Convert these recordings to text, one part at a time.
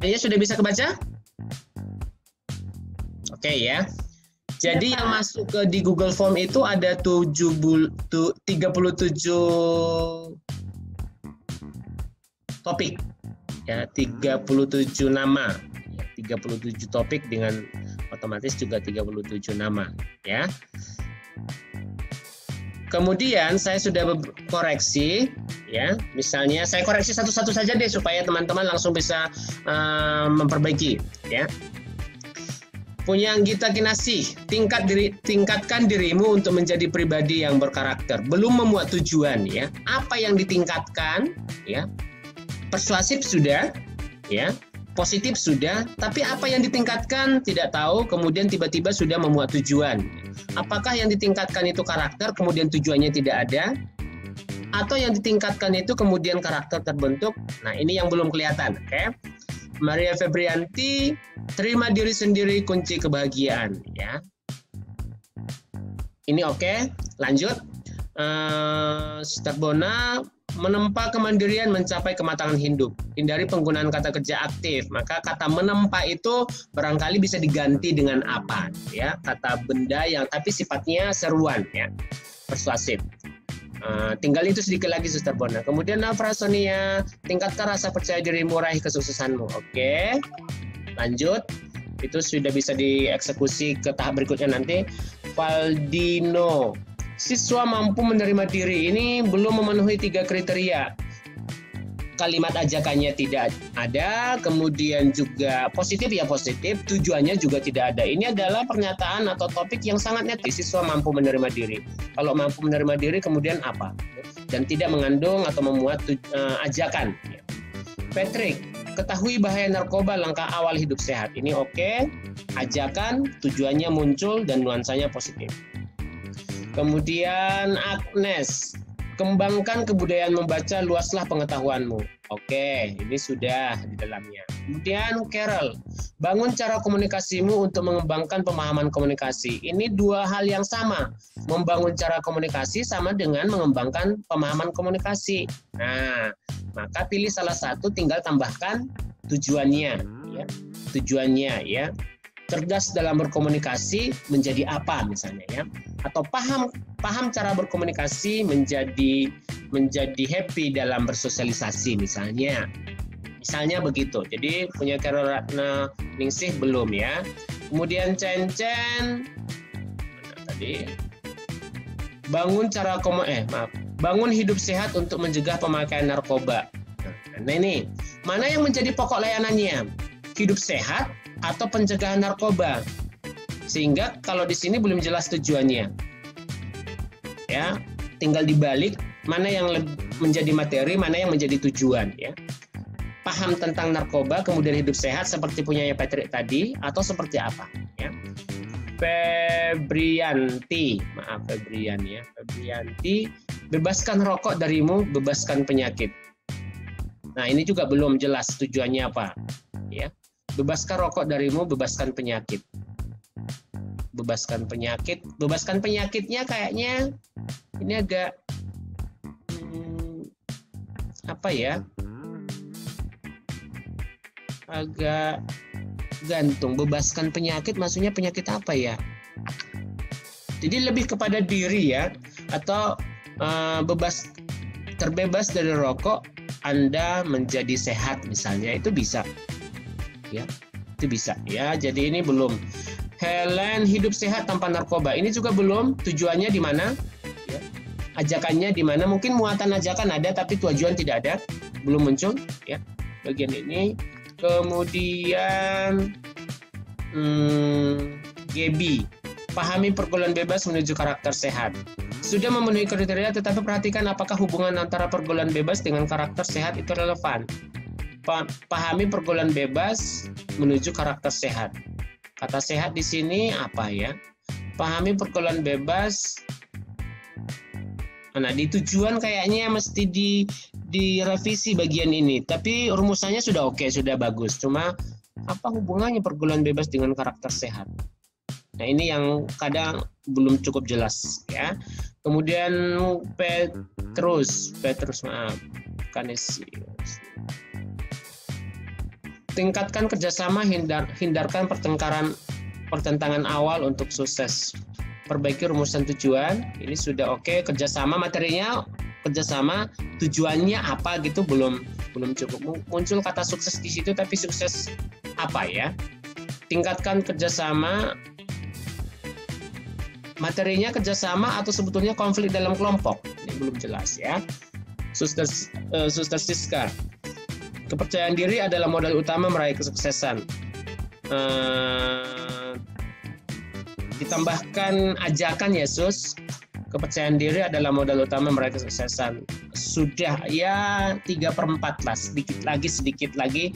Ya, sudah bisa kebaca? Oke ya. Jadi yang masuk di Google Form itu ada 37 topik. Ya, 37 nama. 37 topik dengan otomatis juga 37 nama, ya. Kemudian saya sudah koreksi, ya. Misalnya saya koreksi satu-satu saja deh supaya teman-teman langsung bisa memperbaiki, ya. Punya Gita Kinasih, tingkatkan dirimu untuk menjadi pribadi yang berkarakter. Belum memuat tujuan, ya. Apa yang ditingkatkan, ya. Persuasif sudah, ya. Positif sudah, tapi apa yang ditingkatkan tidak tahu, kemudian tiba-tiba sudah memuat tujuan. Apakah yang ditingkatkan itu karakter, kemudian tujuannya tidak ada? Atau yang ditingkatkan itu kemudian karakter terbentuk? Nah, ini yang belum kelihatan, oke? Maria Febrianti, terima diri sendiri kunci kebahagiaan, ya. Ini oke, lanjut. Sister Bona, menempa kemandirian mencapai kematangan hidup. Hindari penggunaan kata kerja aktif. Maka kata menempa itu barangkali bisa diganti dengan apa, ya? Kata benda yang tapi sifatnya seruan, ya, persuasif. Tinggal itu sedikit lagi, Sister Bona. Kemudian Nafrasonia, tingkatkan rasa percaya dirimu, raih kesuksesanmu. Oke, lanjut. Itu sudah bisa dieksekusi ke tahap berikutnya nanti. Valdino, siswa mampu menerima diri. Ini belum memenuhi 3 kriteria. Kalimat ajakannya tidak ada, kemudian juga positif ya positif, tujuannya juga tidak ada. Ini adalah pernyataan atau topik yang sangat netis, siswa mampu menerima diri. Kalau mampu menerima diri kemudian apa? Dan tidak mengandung atau memuat ajakan. Patrick, ketahui bahaya narkoba, langkah awal hidup sehat. Ini oke, ajakan, tujuannya muncul dan nuansanya positif. Kemudian Agnes, kembangkan kebudayaan membaca, luaslah pengetahuanmu. Oke, ini sudah di dalamnya. Kemudian Carol, bangun cara komunikasimu untuk mengembangkan pemahaman komunikasi. Ini 2 hal yang sama. Membangun cara komunikasi sama dengan mengembangkan pemahaman komunikasi. Nah, maka pilih salah satu, tinggal tambahkan tujuannya, ya. Tujuannya, ya. Cerdas dalam berkomunikasi menjadi apa misalnya, ya, atau paham cara berkomunikasi menjadi happy dalam bersosialisasi misalnya begitu. Jadi punya Carol Ratna Ningsih belum, ya. Kemudian Chen tadi bangun hidup sehat untuk mencegah pemakaian narkoba. Nah, ini mana yang menjadi pokok layanannya, hidup sehat atau pencegahan narkoba? Sehingga kalau di sini belum jelas tujuannya, ya, tinggal dibalik mana yang menjadi materi, mana yang menjadi tujuan, ya. Paham tentang narkoba kemudian hidup sehat seperti punyanya Patrick tadi, atau seperti apa, ya. Febrianti, bebaskan rokok darimu, bebaskan penyakit. Nah, ini juga belum jelas tujuannya apa, ya. Bebaskan rokok darimu, bebaskan penyakit. Bebaskan penyakitnya kayaknya ini agak apa ya? Agak gantung. Bebaskan penyakit maksudnya penyakit apa ya? Jadi lebih kepada diri, ya, atau terbebas dari rokok, Anda menjadi sehat misalnya, itu bisa. Ya, itu bisa, ya. Jadi ini belum. Helen, hidup sehat tanpa narkoba. Ini juga belum. Tujuannya di mana? Ya. Ajakannya di mana? Mungkin muatan ajakan ada, tapi tujuan tidak ada, belum muncul. Ya, bagian ini. Kemudian Gaby, pahami pergaulan bebas menuju karakter sehat. Sudah memenuhi kriteria, tetapi perhatikan apakah hubungan antara pergaulan bebas dengan karakter sehat itu relevan. Pahami pergaulan bebas menuju karakter sehat. Kata sehat di sini apa, ya? Pahami pergaulan bebas. Nah, di tujuan kayaknya mesti direvisi bagian ini. Tapi rumusannya sudah oke, sudah bagus. Cuma apa hubungannya pergaulan bebas dengan karakter sehat? Nah, ini yang kadang belum cukup jelas, ya. Kemudian Petrus, Kanisius. Tingkatkan kerjasama, hindarkan pertentangan awal untuk sukses. Perbaiki rumusan tujuan, ini sudah oke. Kerjasama, materinya kerjasama, tujuannya apa gitu belum cukup. Muncul kata sukses di situ, tapi sukses apa ya? Tingkatkan kerjasama, materinya kerjasama atau sebetulnya konflik dalam kelompok, ini belum jelas ya. Suster Siska, kepercayaan diri adalah modal utama meraih kesuksesan. Ditambahkan ajakan Yesus, kepercayaan diri adalah modal utama meraih kesuksesan. Sudah ya 3/4 lah, sedikit lagi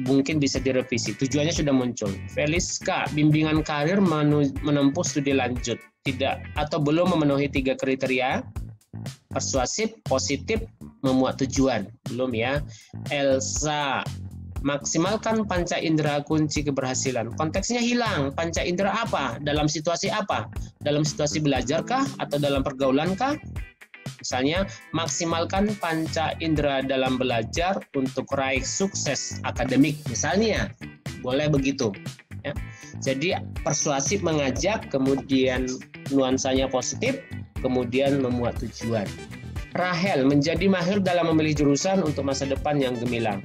mungkin bisa direvisi. Tujuannya sudah muncul. Feliska, bimbingan karir menempuh studi lanjut, tidak atau belum memenuhi 3 kriteria. Persuasif, positif, memuat tujuan. Belum ya. Elsa, maksimalkan panca indera kunci keberhasilan. Konteksnya hilang. Panca indera apa? Dalam situasi apa? Dalam situasi belajarkah atau dalam pergaulankah? Misalnya, maksimalkan panca indera dalam belajar untuk raih sukses akademik. Misalnya, boleh begitu. Ya. Jadi, persuasif mengajak, kemudian nuansanya positif, kemudian memuat tujuan. Rahel, menjadi mahir dalam memilih jurusan untuk masa depan yang gemilang.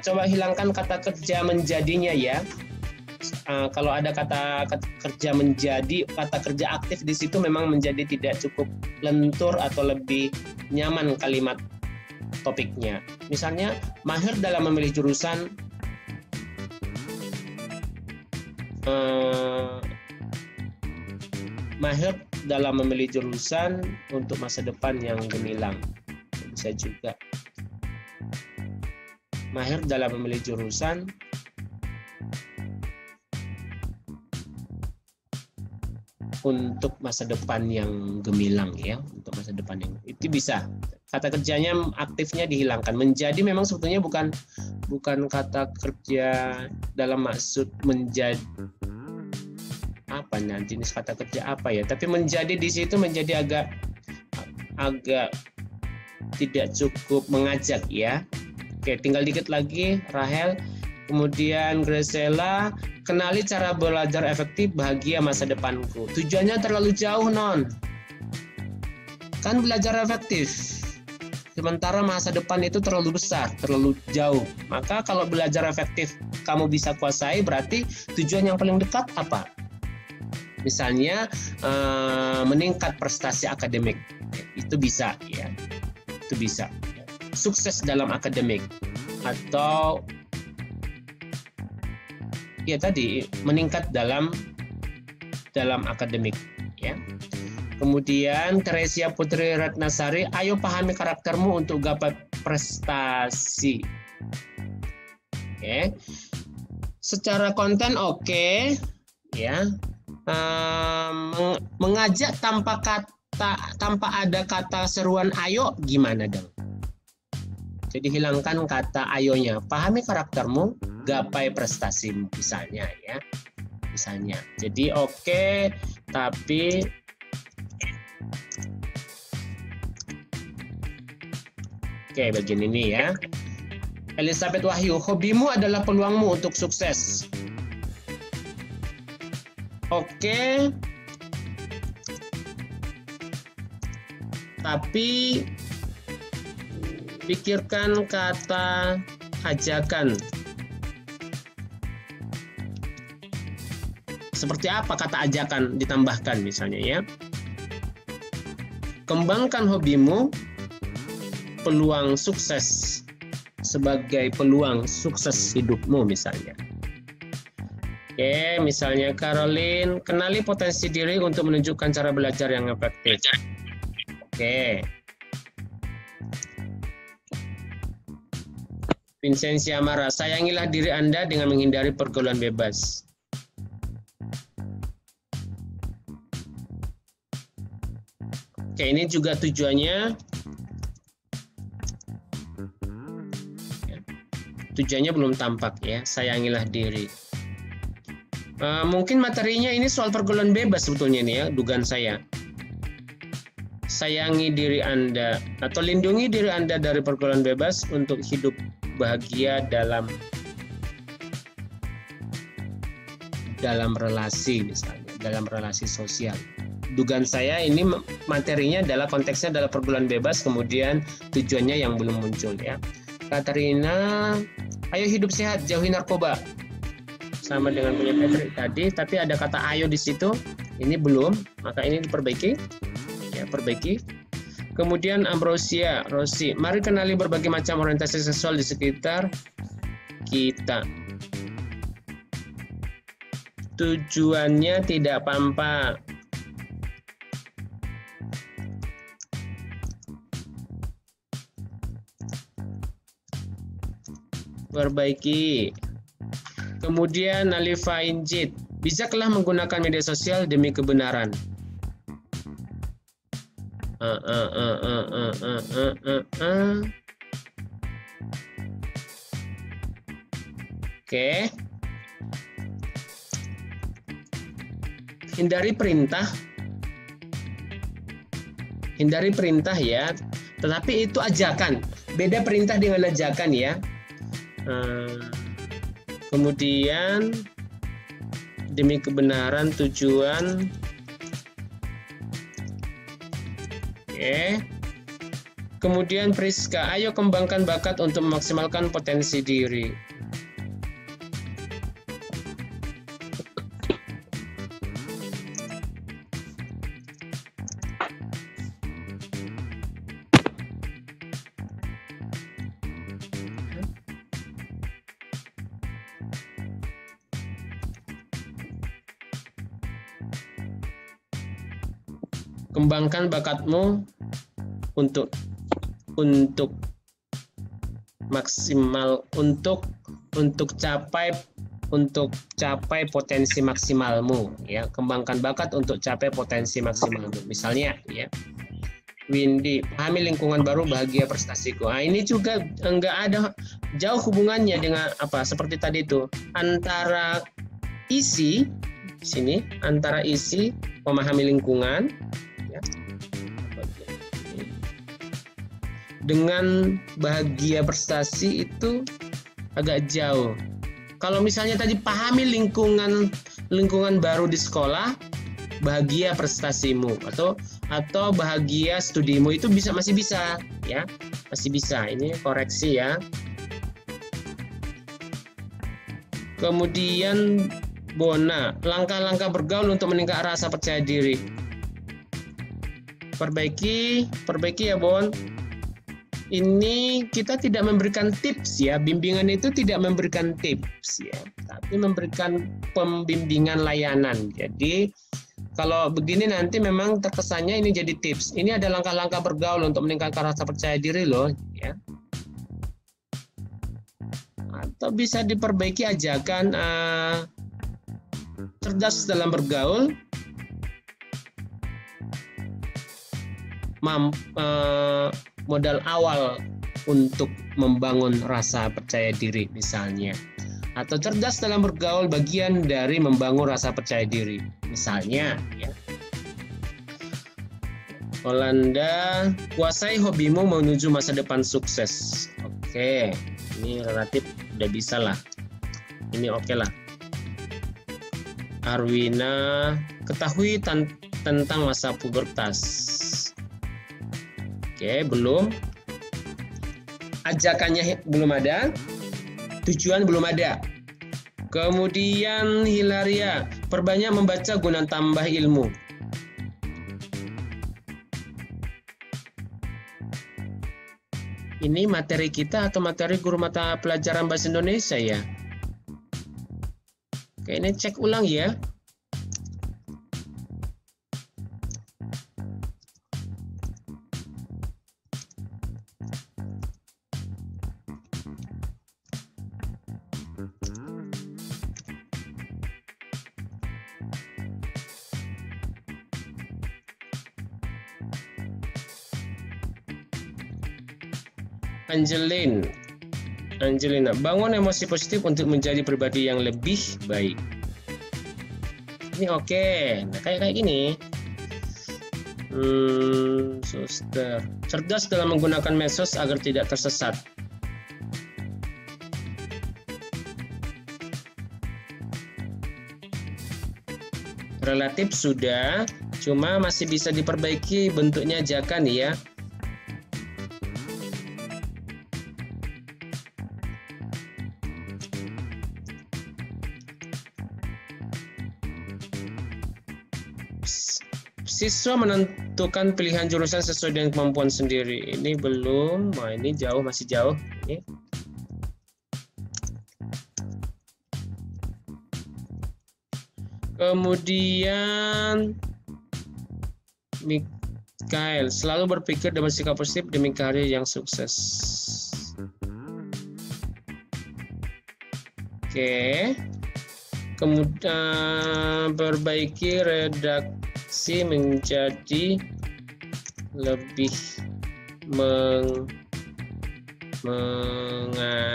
Coba hilangkan kata kerja menjadinya ya. Kalau ada kata kerja menjadi, kata kerja aktif di situ memang menjadi tidak cukup lentur atau lebih nyaman kalimat topiknya. Misalnya, mahir dalam memilih jurusan, mahir dalam memilih jurusan untuk masa depan yang gemilang. Bisa juga. Mahir dalam memilih jurusan untuk masa depan yang gemilang ya, untuk masa depan yang itu bisa. Kata kerjanya aktifnya dihilangkan. Menjadi memang sebetulnya bukan kata kerja dalam maksud menjadi apa nanti jenis kata kerja apa ya, tapi menjadi di situ menjadi agak tidak cukup mengajak ya. Oke, tinggal dikit lagi Rahel. Kemudian Graciela, kenali cara belajar efektif, bahagia masa depanku. Tujuannya terlalu jauh, Non. Kan belajar efektif. Sementara masa depan itu terlalu besar, terlalu jauh. Maka kalau belajar efektif kamu bisa kuasai, berarti tujuan yang paling dekat apa? Misalnya meningkat prestasi akademik. Itu bisa ya. Itu bisa. Sukses dalam akademik atau ya tadi meningkat dalam akademik ya. Kemudian Teresia Putri Ratnasari, ayo pahami karaktermu untuk gapai prestasi. Oke. Secara konten oke ya. Mengajak tanpa ada kata seruan ayo gimana dong? Jadi hilangkan kata ayonya. Pahami karaktermu, gapai prestasimu misalnya ya. Misalnya. Jadi oke, tapi oke bagian ini ya. Elizabeth Wahyu, hobimu adalah peluangmu untuk sukses. Oke. Tapi pikirkan kata ajakan. Seperti apa kata ajakan ditambahkan misalnya ya. Kembangkan hobimu, peluang sukses sebagai peluang sukses hidupmu misalnya. Oke, misalnya Caroline, kenali potensi diri untuk menunjukkan cara belajar yang efektif. Oke. Vincentia Mara, sayangilah diri Anda dengan menghindari pergaulan bebas. Oke, ini juga tujuannya. Tujuannya belum tampak ya, sayangilah diri. Mungkin materinya ini soal pergaulan bebas sebetulnya nih ya, dugaan saya. Sayangi diri Anda atau lindungi diri Anda dari pergaulan bebas untuk hidup bahagia dalam dalam relasi, misalnya dalam relasi sosial. Dugaan saya ini materinya adalah konteksnya adalah pergaulan bebas, kemudian tujuannya yang belum muncul ya. Katarina, ayo hidup sehat, jauhi narkoba. Sama dengan punya Patrick tadi, tapi ada kata ayo di situ, ini belum, maka ini diperbaiki, ya perbaiki. Kemudian Ambrosia, Rosi, mari kenali berbagai macam orientasi seksual di sekitar kita. Tujuannya tidak pampa. Perbaiki. Kemudian Nalifa Injit, bisalah menggunakan media sosial demi kebenaran. Oke. Hindari perintah ya. Tetapi itu ajakan. Beda perintah dengan ajakan ya. Kemudian demi kebenaran tujuan. Oke. Kemudian Priska, ayo kembangkan bakat untuk memaksimalkan potensi diri. Kembangkan bakatmu untuk maksimal, untuk capai potensi maksimalmu ya. Kembangkan bakat untuk capai potensi maksimalmu. Misalnya ya, Windy, pahami lingkungan baru, bahagia prestasiku. Nah, ini juga enggak ada jauh hubungannya dengan apa seperti tadi itu, antara isi sini, antara isi memahami lingkungan ya, dengan bahagia prestasi itu agak jauh. Kalau misalnya tadi pahami lingkungan baru di sekolah, bahagia prestasimu atau bahagia studimu itu masih bisa ya, masih bisa. Ini koreksi ya. Kemudian Bona, langkah-langkah bergaul untuk meningkatkan rasa percaya diri. Perbaiki ya Bon. Ini kita tidak memberikan tips ya, bimbingan itu tidak memberikan tips ya, tapi memberikan pembimbingan layanan. Jadi kalau begini nanti memang terkesannya ini jadi tips. Ini ada langkah-langkah bergaul untuk meningkatkan rasa percaya diri loh ya. Atau bisa diperbaiki ajakan cerdas dalam bergaul, modal awal untuk membangun rasa percaya diri misalnya, atau cerdas dalam bergaul bagian dari membangun rasa percaya diri misalnya ya. Holanda, kuasai hobimu menuju masa depan sukses. Oke, ini relatif udah bisa lah, ini oke lah. Arwina, ketahui tentang masa pubertas. Oke, belum. Ajakannya belum ada. Tujuan belum ada. Kemudian Hilaria, perbanyak membaca guna tambah ilmu. Ini materi kita atau materi guru mata pelajaran bahasa Indonesia ya? Oke, ini cek ulang ya. Angelina, bangun emosi positif untuk menjadi pribadi yang lebih baik. Ini oke. Nah, kayak gini. Suster, cerdas dalam menggunakan medsos agar tidak tersesat. Relatif sudah, cuma masih bisa diperbaiki bentuknya ajakan ya. Siswa menentukan pilihan jurusan sesuai dengan kemampuan sendiri. Ini belum, nah ini jauh, masih jauh. Ini. Kemudian Mikael selalu berpikir dan bersikap positif demi karir yang sukses. Oke. Kemudian perbaiki redaksi menjadi lebih mengajak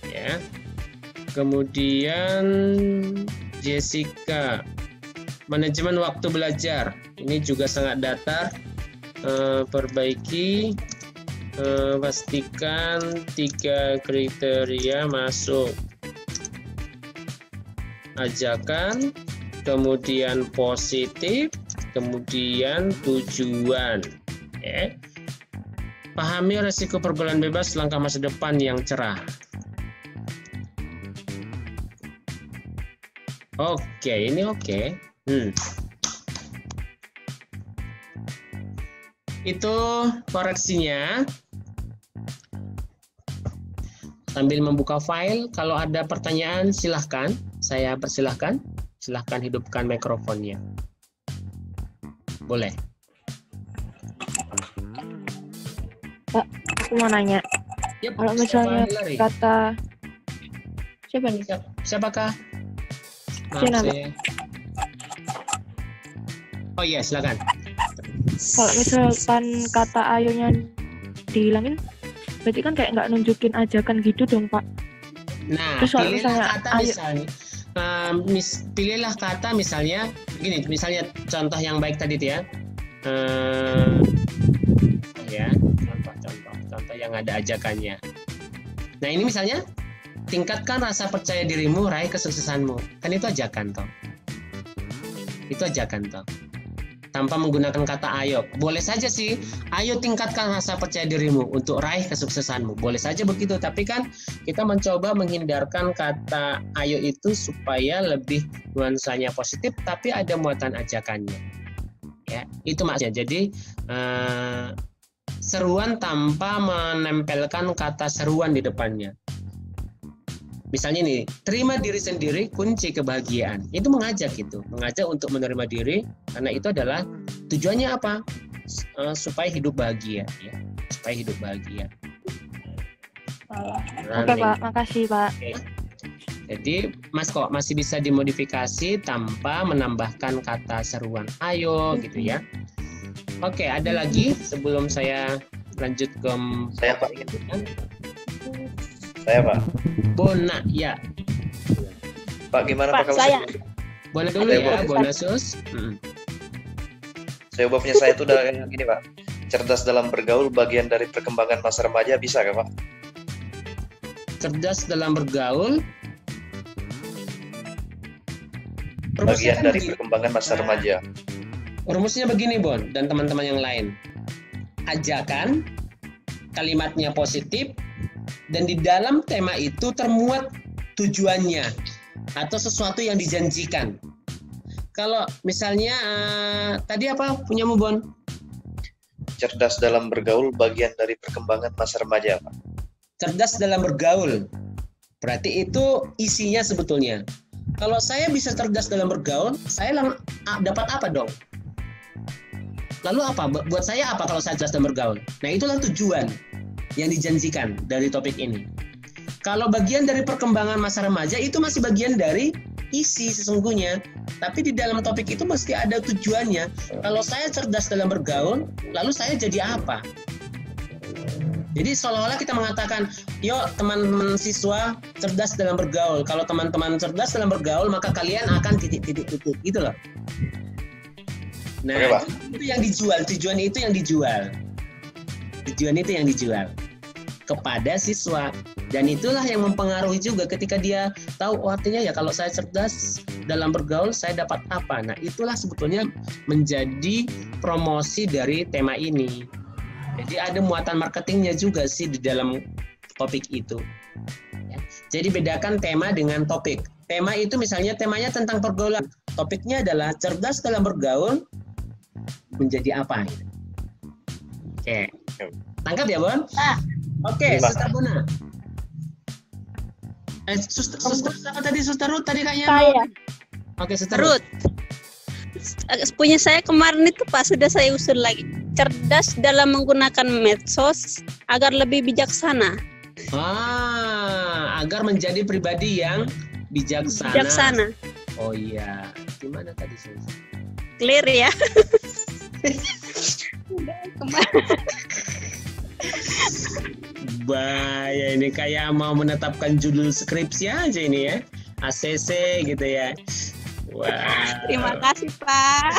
ya. Kemudian Jessica, manajemen waktu belajar. Ini juga sangat datar. Perbaiki, pastikan 3 kriteria masuk. Ajakan, kemudian positif, kemudian tujuan. Okay. Pahami resiko pergaulan bebas, langkah masa depan yang cerah. Oke, ini oke. Itu koreksinya. Sambil membuka file, kalau ada pertanyaan silahkan. Saya persilahkan. Silahkan hidupkan mikrofonnya. Boleh. Pak, aku mau nanya. Yep, Kalau misalnya kata siapa nih? Siapakah? Sina, oh iya, silakan. Kalau misalkan kata ayonya dihilangin, berarti kan kayak nggak nunjukin ajakan gitu dong, Pak. Nah, terus pilihlah kata misalnya. Pilihlah kata misalnya begini, misalnya contoh yang baik tadi ya. Ya, contoh yang ada ajakannya. Nah, ini misalnya tingkatkan rasa percaya dirimu, raih kesuksesanmu. Kan itu ajakan toh. Itu ajakan toh. Tanpa menggunakan kata ayo. Boleh saja sih, ayo tingkatkan rasa percaya dirimu untuk raih kesuksesanmu. Boleh saja begitu, tapi kan kita mencoba menghindarkan kata ayo itu supaya lebih nuansanya positif, tapi ada muatan ajakannya. Ya, itu maksudnya. Jadi seruan tanpa menempelkan kata seruan di depannya. Misalnya nih, terima diri sendiri kunci kebahagiaan. Itu mengajak gitu, mengajak untuk menerima diri karena itu adalah tujuannya apa? Supaya hidup bahagia ya, supaya hidup bahagia. Oke, Pak, makasih, Pak. Oke. Jadi Mas kok masih bisa dimodifikasi tanpa menambahkan kata seruan ayo gitu ya. Oke, ada lagi sebelum saya lanjut ke saya Pak. Saya Pak. Bona ya. Pak gimana Pak kalau saya? Bona dulu ya, Bona Sus. Saya ubahnya saya itu udah kayak gini Pak. Cerdas dalam bergaul bagian dari perkembangan masa remaja bisa nggak Pak? Cerdas dalam bergaul. Bagian dari perkembangan masa remaja. Rumusnya begini Bon dan teman-teman yang lain. Ajakan, kalimatnya positif, dan di dalam tema itu termuat tujuannya atau sesuatu yang dijanjikan. Kalau misalnya tadi apa punyamu Bon? Cerdas dalam bergaul bagian dari perkembangan masa remaja Pak. Cerdas dalam bergaul. Berarti itu isinya sebetulnya. Kalau saya bisa cerdas dalam bergaul, saya dapat apa dong? Lalu apa? Buat saya apa kalau saya cerdas dalam bergaul? Nah, itulah tujuan yang dijanjikan dari topik ini. Kalau bagian dari perkembangan masa remaja itu masih bagian dari isi sesungguhnya. Tapi di dalam topik itu mesti ada tujuannya. Kalau saya cerdas dalam bergaul, lalu saya jadi apa? Jadi seolah-olah kita mengatakan, yuk teman-teman siswa cerdas dalam bergaul. Kalau teman-teman cerdas dalam bergaul, maka kalian akan titik-titik-titik gitu loh. Nah, itu yang dijual, tujuan itu yang dijual. Tujuan itu yang dijual kepada siswa. Dan itulah yang mempengaruhi juga ketika dia tahu, oh artinya ya kalau saya cerdas dalam bergaul, saya dapat apa. Nah itulah sebetulnya menjadi promosi dari tema ini. Jadi ada muatan marketingnya juga sih di dalam topik itu. Ya. Jadi bedakan tema dengan topik. Tema itu misalnya temanya tentang pergaulan. Topiknya adalah cerdas dalam bergaul menjadi apa. Oke. Tangkap ya, Bon? Oke, Suster Bona. Suster apa tadi? Suster Ruth tadi kayaknya. Saya. Oke, Suster Ruth. Punya saya kemarin itu Pak, sudah saya usul lagi. Cerdas dalam menggunakan medsos agar lebih bijaksana. Agar menjadi pribadi yang bijaksana. Bijaksana. Oh iya. Gimana tadi, Sus? Clear ya? Bahaya ini, kayak mau menetapkan judul skripsi aja ini ya. ACC gitu ya. Wah. Terima kasih Pak.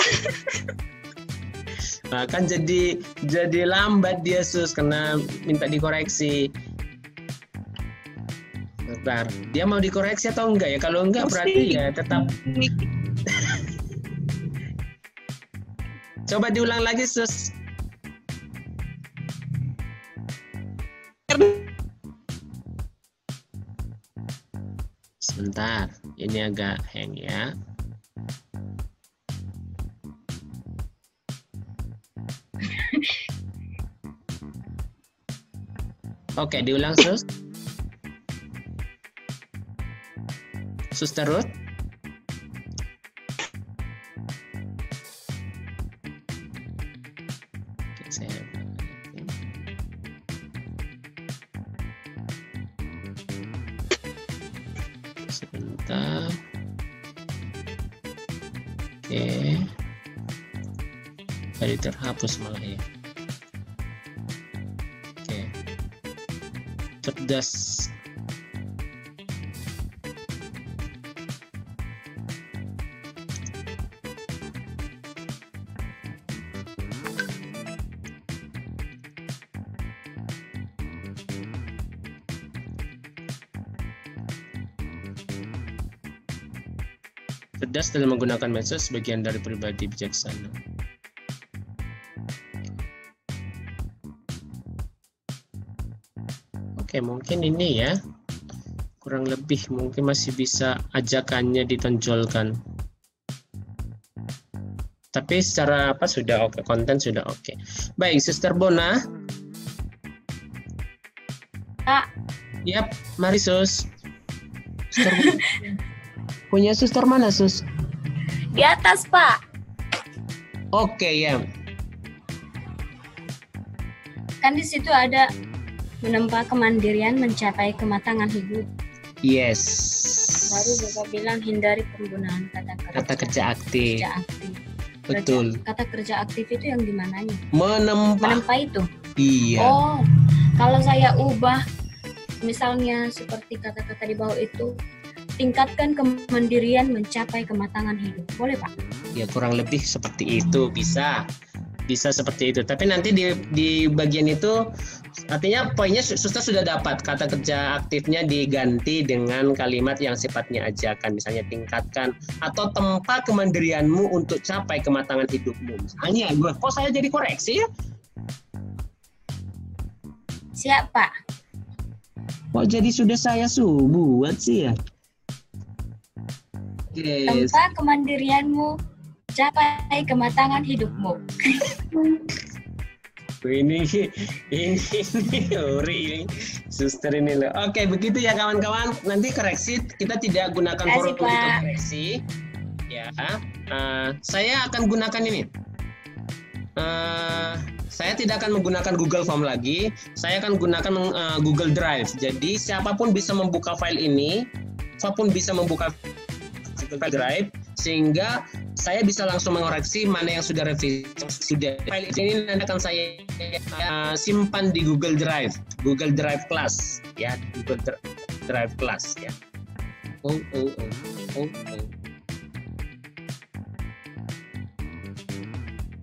Nah, kan jadi lambat dia Sus karena minta dikoreksi. Bentar, dia mau dikoreksi atau enggak ya? Kalau enggak berarti ya tetap. Coba diulang lagi Sus. Sebentar, ini agak hang ya. Oke, diulang Sus. Suster Ruth. Oke, saya sebentar. Oke. Tadi terhapus malah ya. Oke. Cerdas. Cerdas dalam menggunakan medsos bagian dari pribadi bijaksana. Oke, mungkin ini ya. Kurang lebih mungkin masih bisa ajakannya ditonjolkan. Tapi secara apa sudah oke, konten sudah oke. Baik, Suster Bona. Kak. Yap, mari Sus. Suster Bona. Punya suster mana, Sus? Di atas, Pak. Oke, ya. Kan di situ ada menempa kemandirian mencapai kematangan hidup. Yes. Baru Bapak bilang hindari penggunaan kata kerja aktif. Kerja aktif. Betul. Kata kerja aktif itu yang dimananya? Menempa. Menempa itu? Iya. Oh, kalau saya ubah, misalnya seperti kata-kata di bawah itu, tingkatkan kemandirian mencapai kematangan hidup. Boleh, Pak? Ya kurang lebih seperti itu, bisa seperti itu. Tapi nanti di bagian itu artinya poinnya suster sudah dapat, kata kerja aktifnya diganti dengan kalimat yang sifatnya ajakan, misalnya tingkatkan atau tempa kemandirianmu untuk capai kematangan hidupmu. Misalnya kok saya jadi koreksi ya? Siap, Pak. Kok jadi sudah saya buat sih ya? Yes. Tempa kemandirianmu, capai kematangan hidupmu. Ini ori suster ini loh. Oke, begitu ya kawan-kawan. Nanti koreksi kita tidak gunakan forum untuk koreksi. Ya, saya akan gunakan ini. Saya tidak akan menggunakan Google Form lagi. Saya akan gunakan Google Drive. Jadi siapapun bisa membuka file ini, siapapun bisa membuka Google Drive, sehingga saya bisa langsung mengoreksi mana yang sudah revisi. Sudah file ini nanti akan saya simpan di Google Drive Class ya, Google Drive Class ya.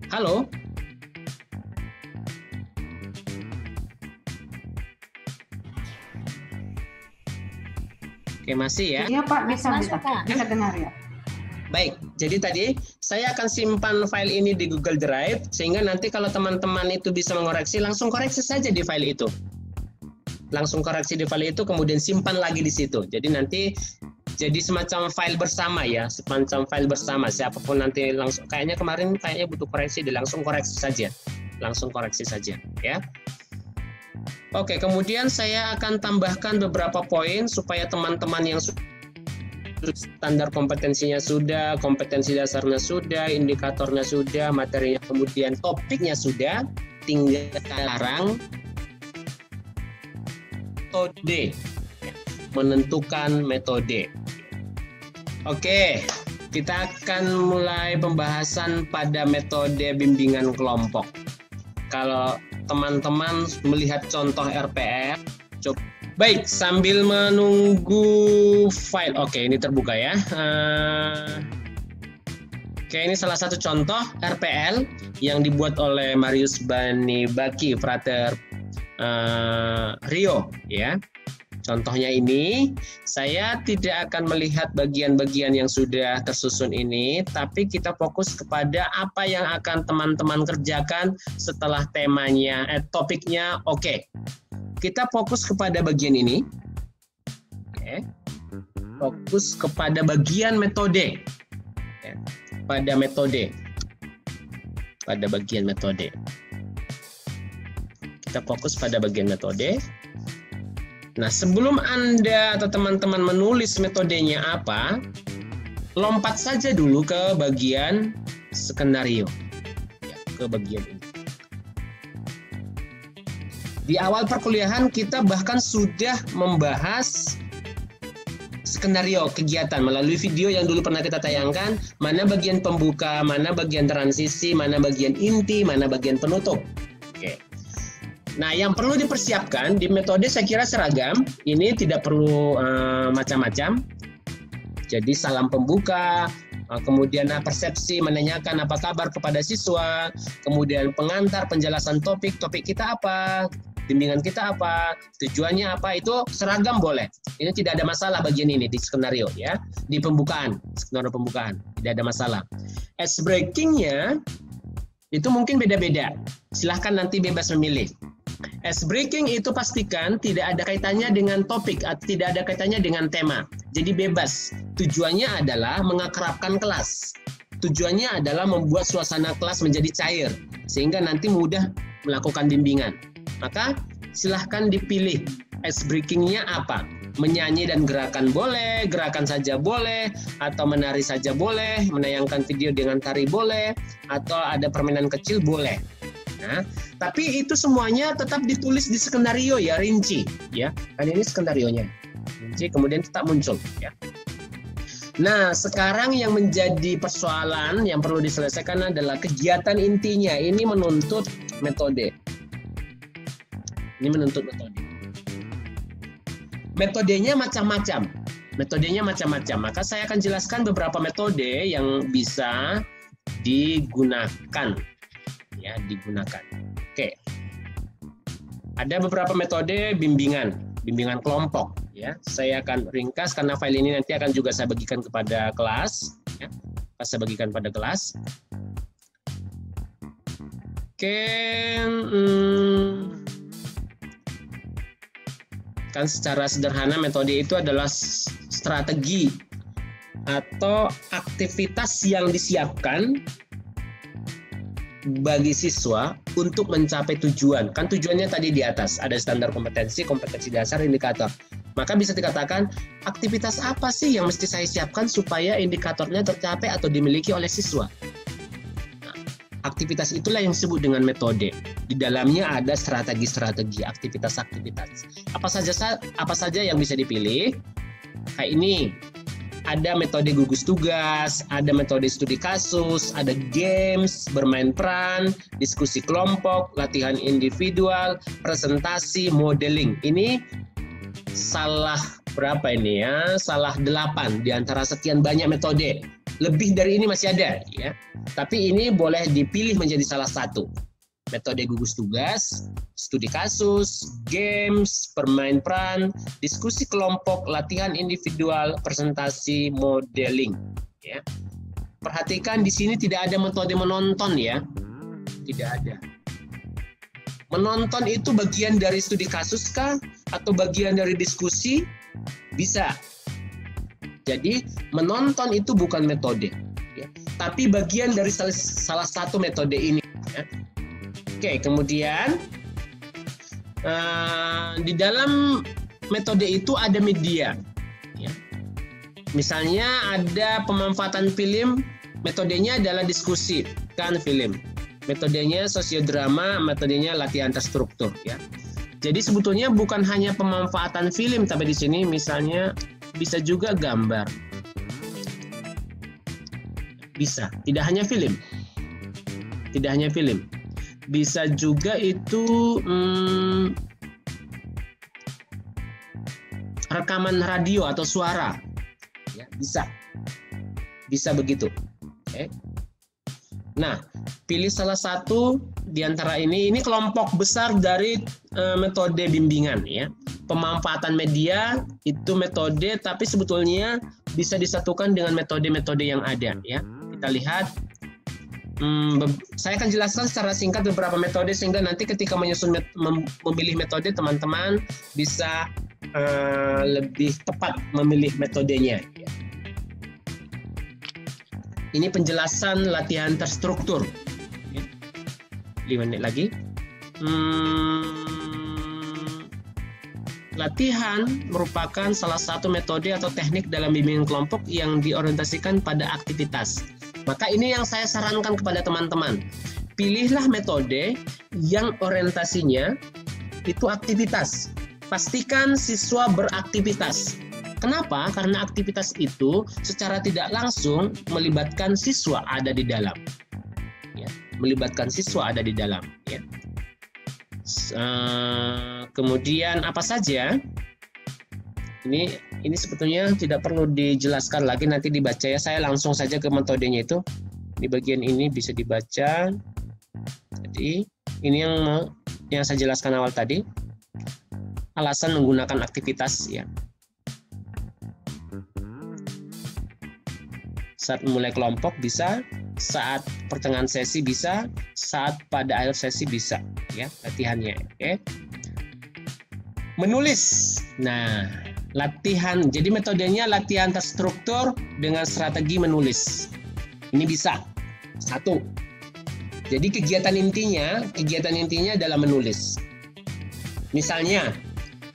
Halo. Oke, masih ya. Iya Pak, bisa Masuk, Pak. bisa dengar ya. Baik, jadi tadi saya akan simpan file ini di Google Drive, sehingga nanti kalau teman-teman itu bisa mengoreksi, langsung koreksi saja di file itu. Langsung koreksi di file itu, kemudian simpan lagi di situ. Jadi nanti jadi semacam file bersama ya, semacam file bersama. Siapapun nanti langsung, kayaknya kemarin butuh koreksi, langsung koreksi saja. Langsung koreksi saja, ya. Oke, kemudian saya akan tambahkan beberapa poin supaya teman-teman yang standar kompetensinya sudah, kompetensi dasarnya sudah, indikatornya sudah, materinya kemudian topiknya sudah, tinggal sekarang metode, menentukan metode. Oke, kita akan mulai pembahasan pada metode bimbingan kelompok. Kalau teman-teman melihat contoh RPR, coba. Baik, sambil menunggu file. Oke, ini terbuka ya. Oke, ini salah satu contoh RPL yang dibuat oleh Marius Banibaki, Frater Rio, ya. Contohnya ini, saya tidak akan melihat bagian-bagian yang sudah tersusun ini, tapi kita fokus kepada apa yang akan teman-teman kerjakan setelah temanya, topiknya. Oke. Kita fokus kepada bagian ini. Oke. Fokus kepada bagian metode. Ya. Pada metode. Pada bagian metode. Kita fokus pada bagian metode. Nah, sebelum Anda atau teman-teman menulis metodenya apa, lompat saja dulu ke bagian skenario. Ya, ke bagian ini. Di awal perkuliahan kita bahkan sudah membahas skenario kegiatan melalui video yang dulu pernah kita tayangkan, mana bagian pembuka, mana bagian transisi, mana bagian inti, mana bagian penutup. Oke. Nah, yang perlu dipersiapkan di metode saya kira seragam, ini tidak perlu macam-macam. Jadi salam pembuka, kemudian persepsi menanyakan apa kabar kepada siswa, kemudian pengantar penjelasan topik kita apa, bimbingan kita apa, tujuannya apa, itu seragam boleh. Ini tidak ada masalah bagian ini di skenario ya, di pembukaan, skenario pembukaan tidak ada masalah. Ice breaking-nya itu mungkin beda-beda. Silahkan nanti bebas memilih. Ice breaking itu pastikan tidak ada kaitannya dengan topik atau tidak ada kaitannya dengan tema. Jadi bebas. Tujuannya adalah mengakrabkan kelas. Tujuannya adalah membuat suasana kelas menjadi cair sehingga nanti mudah melakukan bimbingan. Maka silahkan dipilih ice breaking-nya apa. Menyanyi dan gerakan boleh, gerakan saja boleh, atau menari saja boleh, menayangkan video dengan tari boleh, atau ada permainan kecil boleh. Nah, tapi itu semuanya tetap ditulis di skenario ya, rinci ya. Kan ini skenarionya. Rinci kemudian tetap muncul ya. Nah, sekarang yang menjadi persoalan yang perlu diselesaikan adalah kegiatan intinya. Ini menuntut metode. Ini menuntut metode. Metodenya macam-macam. Maka saya akan jelaskan beberapa metode yang bisa digunakan. Ya, digunakan. Oke. Ada beberapa metode bimbingan kelompok ya. Saya akan ringkas karena file ini nanti akan juga saya bagikan kepada kelas ya. Saya bagikan pada kelas. Oke, kan secara sederhana metode itu adalah strategi atau aktivitas yang disiapkan bagi siswa untuk mencapai tujuan. Kan tujuannya tadi di atas, ada standar kompetensi, kompetensi dasar, indikator. Maka bisa dikatakan, aktivitas apa sih yang mesti saya siapkan supaya indikatornya tercapai atau dimiliki oleh siswa? Nah, aktivitas itulah yang disebut dengan metode. Di dalamnya ada strategi-strategi, aktivitas-aktivitas. Apa saja yang bisa dipilih? Kayak ini. Ada metode gugus tugas, ada metode studi kasus, ada games, bermain peran, diskusi kelompok, latihan individual, presentasi, modeling. Ini salah berapa ini ya? Salah 8 di antara sekian banyak metode. Lebih dari ini masih ada ya. Tapi ini boleh dipilih menjadi salah satu. metode gugus tugas, studi kasus, games, bermain peran, diskusi kelompok, latihan individual, presentasi, modeling. Ya. Perhatikan di sini tidak ada metode menonton ya, tidak ada. Menonton itu bagian dari studi kasus kah atau bagian dari diskusi? Bisa. Jadi menonton itu bukan metode, ya. Tapi bagian dari salah satu metode ini. Ya. Oke, kemudian di dalam metode itu ada media. Ya. Misalnya ada pemanfaatan film, metodenya adalah diskusi kan film. Metodenya sosiodrama, metodenya latihan terstruktur. Ya. Jadi sebetulnya bukan hanya pemanfaatan film, tapi di sini misalnya bisa juga gambar. Bisa, tidak hanya film. Tidak hanya film. Bisa juga itu rekaman radio atau suara. Ya, bisa begitu. Okay. Nah, pilih salah satu di antara ini kelompok besar dari metode bimbingan ya. Pemanfaatan media itu metode, tapi sebetulnya bisa disatukan dengan metode-metode yang ada ya. Kita lihat, saya akan jelaskan secara singkat beberapa metode sehingga nanti ketika memilih metode teman-teman bisa lebih tepat memilih metodenya. Ya. Ini penjelasan latihan terstruktur. 5 menit lagi. Latihan merupakan salah satu metode atau teknik dalam bimbingan kelompok yang diorientasikan pada aktivitas. Maka ini yang saya sarankan kepada teman-teman. Pilihlah metode yang orientasinya itu aktivitas. Pastikan siswa beraktivitas. Kenapa? Karena aktivitas itu secara tidak langsung melibatkan siswa ada di dalam. Ya, melibatkan siswa ada di dalam. Ya. Kemudian apa saja? Ini sebetulnya tidak perlu dijelaskan lagi, nanti dibaca ya. Saya langsung saja ke metodenya itu. Di bagian ini bisa dibaca. Jadi ini yang saya jelaskan awal tadi. Alasan menggunakan aktivitas ya. Saat memulai kelompok bisa, saat pertengahan sesi bisa, saat pada akhir sesi bisa ya latihannya. Oke. Menulis. Nah, latihan. Jadi metodenya latihan terstruktur dengan strategi menulis. Ini bisa. 1. Jadi kegiatan intinya adalah menulis. Misalnya,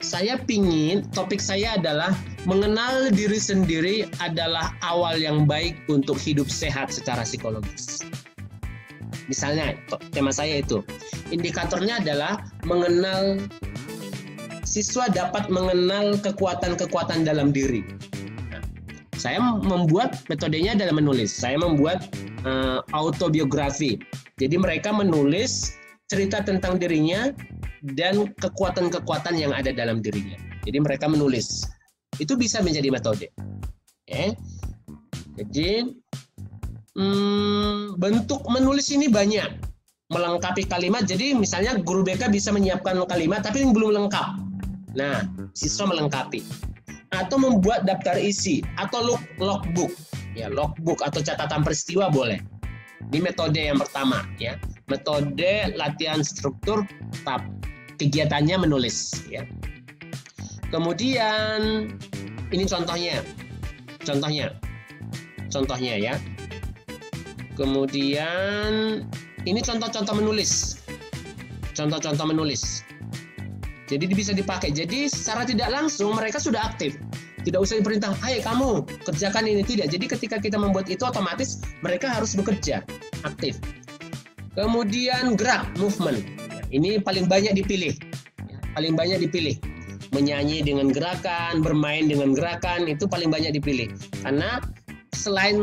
saya pingin topik saya adalah mengenal diri sendiri adalah awal yang baik untuk hidup sehat secara psikologis. Misalnya, tema saya itu. Indikatornya adalah siswa dapat mengenal kekuatan-kekuatan dalam diri. Nah, saya membuat metodenya adalah menulis. Saya membuat autobiografi. Jadi mereka menulis cerita tentang dirinya dan kekuatan-kekuatan yang ada dalam dirinya. Jadi mereka menulis. Itu bisa menjadi metode. Jadi bentuk menulis ini banyak. Melengkapi kalimat. Jadi misalnya guru BK bisa menyiapkan kalimat tapi belum lengkap. Nah, siswa melengkapi. Atau membuat daftar isi atau logbook. Ya, logbook atau catatan peristiwa boleh. Ini metode yang pertama ya. Metode latihan struktur kegiatannya menulis ya. Kemudian ini contohnya ya. Kemudian ini contoh-contoh menulis. Contoh-contoh menulis. Jadi bisa dipakai. Jadi secara tidak langsung mereka sudah aktif. Tidak usah diperintah, "Hai kamu, kerjakan ini." Tidak. Jadi ketika kita membuat itu otomatis mereka harus bekerja, aktif. Kemudian gerak, movement. Ini paling banyak dipilih. Paling banyak dipilih. Menyanyi dengan gerakan, bermain dengan gerakan, itu paling banyak dipilih. Karena selain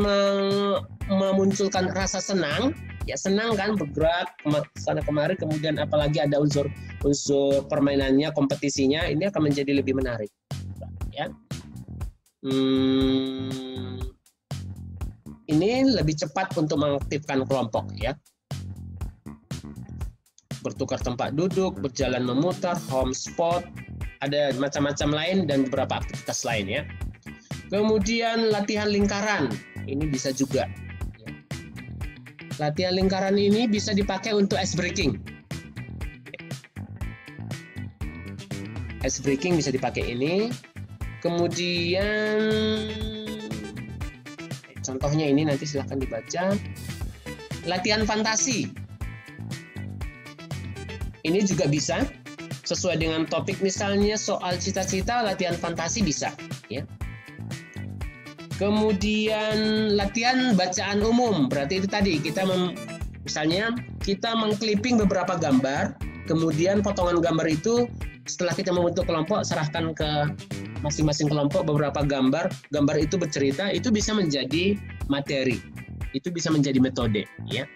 memunculkan rasa senang, ya senang kan bergerak sana kemari, kemudian apalagi ada unsur permainannya, kompetisinya, ini akan menjadi lebih menarik. Ya. Ini lebih cepat untuk mengaktifkan kelompok ya. bertukar tempat duduk, berjalan memutar, home spot, ada macam-macam lain dan beberapa aktivitas lain ya. Kemudian latihan lingkaran, ini bisa juga. Latihan lingkaran ini bisa dipakai untuk ice breaking. Ice breaking bisa dipakai ini. Kemudian contohnya ini nanti silahkan dibaca. Latihan fantasi. Ini juga bisa sesuai dengan topik, misalnya soal cita-cita, latihan fantasi bisa ya. Kemudian latihan bacaan umum, berarti itu tadi kita misalnya kita mengclipping beberapa gambar, kemudian potongan gambar itu setelah kita membentuk kelompok serahkan ke masing-masing kelompok beberapa gambar itu bercerita, itu bisa menjadi materi, itu bisa menjadi metode ya.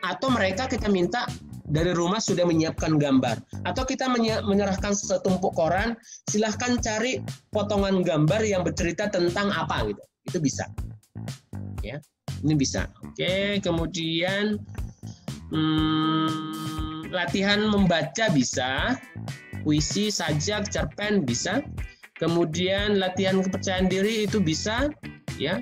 Atau mereka kita minta dari rumah sudah menyiapkan gambar, atau kita menyerahkan setumpuk koran, silahkan cari potongan gambar yang bercerita tentang apa gitu, itu bisa ya, ini bisa. Oke, kemudian latihan membaca bisa, puisi, sajak, cerpen bisa. Kemudian latihan kepercayaan diri itu bisa ya.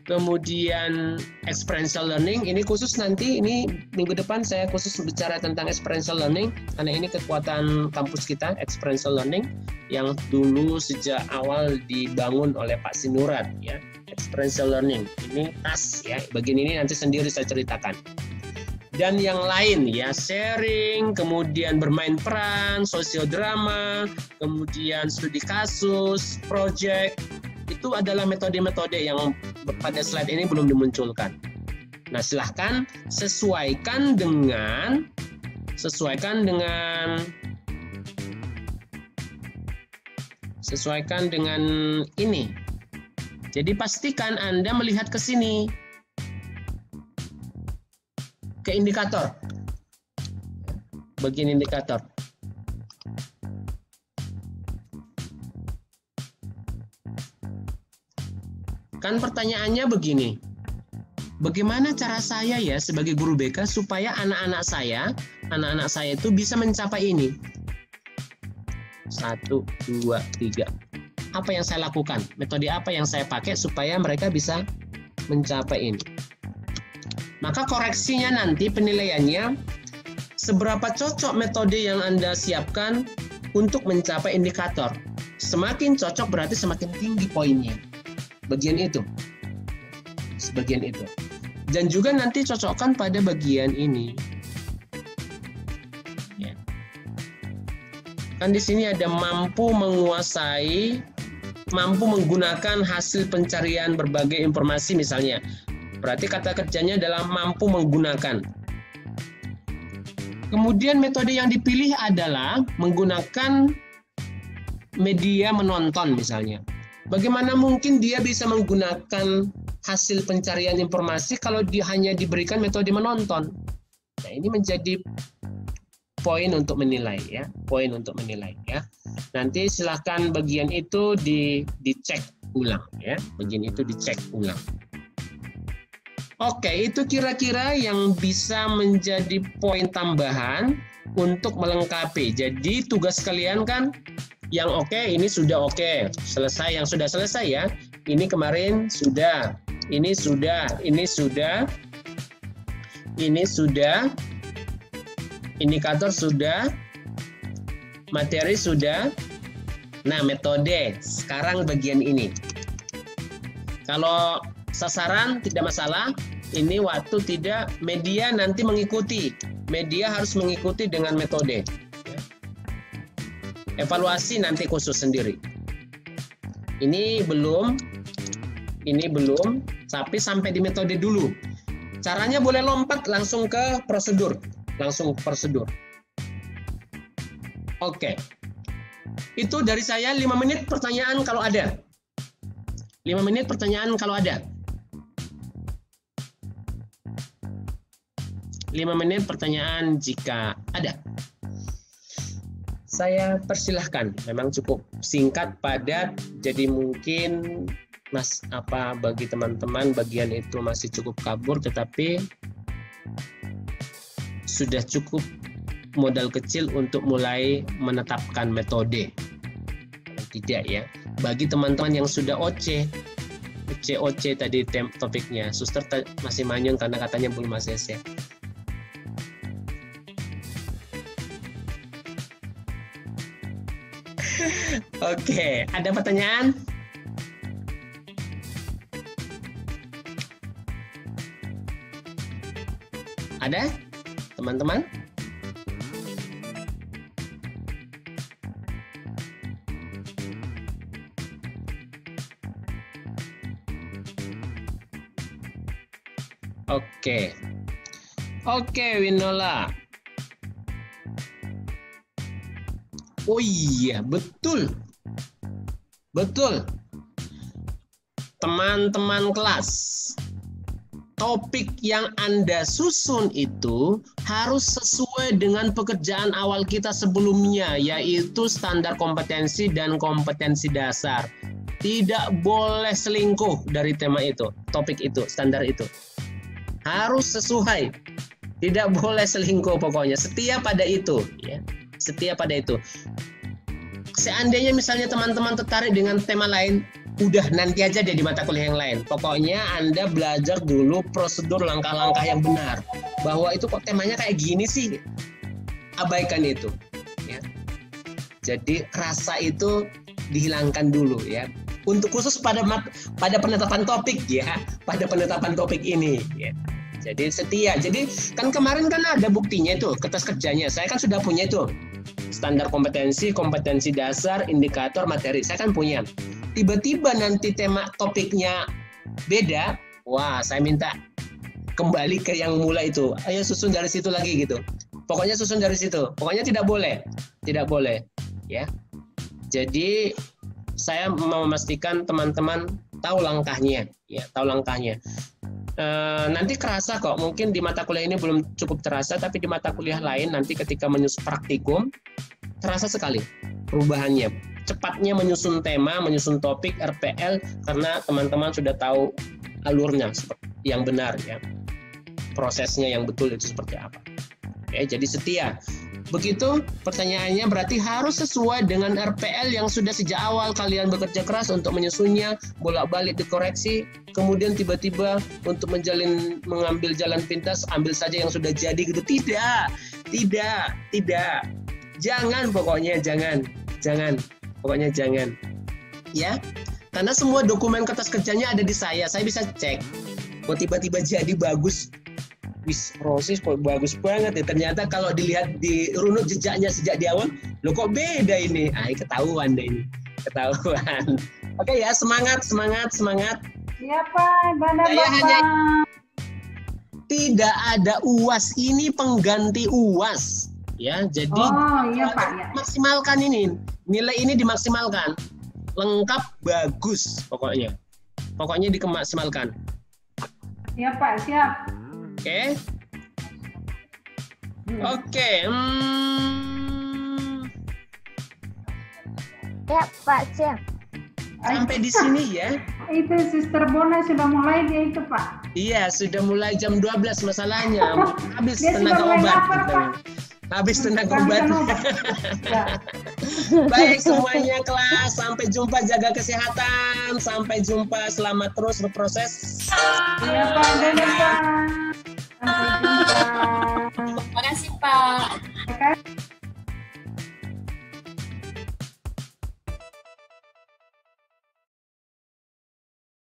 Kemudian experiential learning, ini khusus nanti, ini minggu depan saya khusus bicara tentang experiential learning, karena ini kekuatan kampus kita, experiential learning, yang dulu sejak awal dibangun oleh Pak Sinurat ya. Experiential learning, ini tas ya, bagian ini nanti sendiri saya ceritakan. Dan yang lain ya, sharing, kemudian bermain peran, sosiodrama, kemudian studi kasus, project, itu adalah metode-metode yang pada slide ini belum dimunculkan. Nah, silahkan sesuaikan dengan ini. Jadi pastikan Anda melihat ke sini, ke indikator, bagian indikator. Kan pertanyaannya begini, bagaimana cara saya ya sebagai guru BK supaya anak-anak saya itu bisa mencapai ini? 1, 2, 3. Apa yang saya lakukan? Metode apa yang saya pakai supaya mereka bisa mencapai ini? Maka koreksinya nanti penilaiannya, seberapa cocok metode yang Anda siapkan untuk mencapai indikator. Semakin cocok berarti semakin tinggi poinnya. Bagian itu, sebagian itu, dan juga nanti cocokkan pada bagian ini. Ya. Kan di sini ada mampu menguasai, mampu menggunakan hasil pencarian berbagai informasi misalnya. Berarti kata kerjanya adalah mampu menggunakan. Kemudian metode yang dipilih adalah menggunakan media menonton misalnya. Bagaimana mungkin dia bisa menggunakan hasil pencarian informasi kalau dia hanya diberikan metode menonton? Nah, ini menjadi poin untuk menilai ya, poin untuk menilai ya. Nanti silakan bagian itu dicek ulang ya, bagian itu dicek ulang. Oke, itu kira-kira yang bisa menjadi poin tambahan untuk melengkapi. Jadi tugas kalian kan yang oke, ini sudah oke, selesai, yang sudah selesai ya. Ini kemarin sudah, ini sudah, ini sudah, ini sudah, indikator sudah, materi sudah. Nah, metode, sekarang bagian ini. Kalau sasaran tidak masalah, ini waktu tidak, media nanti mengikuti. Media harus mengikuti dengan metode. Evaluasi nanti khusus sendiri. Ini belum, tapi sampai di metode dulu. Caranya boleh lompat langsung ke prosedur, Oke. Itu dari saya, 5 menit pertanyaan kalau ada. 5 menit pertanyaan kalau ada. 5 menit pertanyaan jika ada. Saya persilahkan, memang cukup singkat, padat, jadi mungkin bagi teman-teman bagian itu masih cukup kabur, tetapi sudah cukup modal kecil untuk mulai menetapkan metode. Tidak ya. Bagi teman-teman yang sudah OC tadi topiknya, suster masih manyun karena katanya belum ACC. Oke, ada pertanyaan? Ada, teman-teman? Oke, Winola. Oh iya, betul. Teman-teman kelas, topik yang Anda susun itu harus sesuai dengan pekerjaan awal kita sebelumnya, yaitu standar kompetensi dan kompetensi dasar. Tidak boleh selingkuh dari tema itu, topik itu, standar itu. Harus sesuai. Tidak boleh selingkuh pokoknya. Setia pada itu, ya. Setia pada itu. Seandainya misalnya teman-teman tertarik dengan tema lain, udah nanti aja deh di mata kuliah yang lain. Pokoknya Anda belajar dulu prosedur langkah-langkah yang benar. Bahwa itu kok temanya kayak gini sih. Abaikan itu, ya. Jadi rasa itu dihilangkan dulu, ya. Untuk khusus pada penetapan topik, ya. Pada penetapan topik ini, ya. Jadi setia. Jadi kan kemarin kan ada buktinya itu, kertas kerjanya. Saya kan sudah punya itu. Standar kompetensi, kompetensi dasar, indikator, materi. Saya kan punya. Tiba-tiba nanti tema topiknya beda. Wah, saya minta kembali ke yang mulai itu. Ayo susun dari situ lagi gitu. Pokoknya susun dari situ. Pokoknya tidak boleh. Tidak boleh. Ya. Jadi saya mau memastikan teman-teman tahu langkahnya. Ya, tahu langkahnya. Nanti kerasa kok, mungkin di mata kuliah ini belum cukup terasa, tapi di mata kuliah lain nanti ketika menyusun praktikum terasa sekali perubahannya. Cepatnya menyusun tema, menyusun topik, RPL, karena teman-teman sudah tahu alurnya yang benar, ya. Prosesnya yang betul itu seperti apa. Oke, jadi setia. Begitu pertanyaannya, berarti harus sesuai dengan RPL yang sudah sejak awal kalian bekerja keras untuk menyusunnya, bolak-balik dikoreksi, kemudian tiba-tiba untuk mengambil jalan pintas, ambil saja yang sudah jadi gitu. Tidak. Jangan, pokoknya jangan. Pokoknya jangan. Ya, karena semua dokumen kertas kerjanya ada di saya bisa cek. Kok tiba-tiba jadi bagus. Wis, proses kok bagus banget ya. Ternyata kalau dilihat di runut jejaknya sejak di awal, loh kok beda ini. Ketahuan deh ini. Ketahuan. Oke ya, semangat. Iya Pak, Bapak. Tidak ada UAS, ini pengganti UAS. Ya, jadi iya Pak, ya. Maksimalkan ini. Nilai ini dimaksimalkan. Lengkap, bagus pokoknya. Pokoknya dimaksimalkan. Iya Pak, siap. Oke. Ya Pak, siap. Sampai di sini ya. Itu Suster Bona sudah mulai dia itu Pak. Iya, sudah mulai jam 12 masalahnya. Habis Dia tenaga sudah mulai obat. lapar, Pak. Habis tenaga obat. Ya. Baik semuanya kelas, sampai jumpa, jaga kesehatan. Sampai jumpa, selamat terus berproses. Iya Pak, dadah Pak. Sampai jumpa. Terima kasih Pak.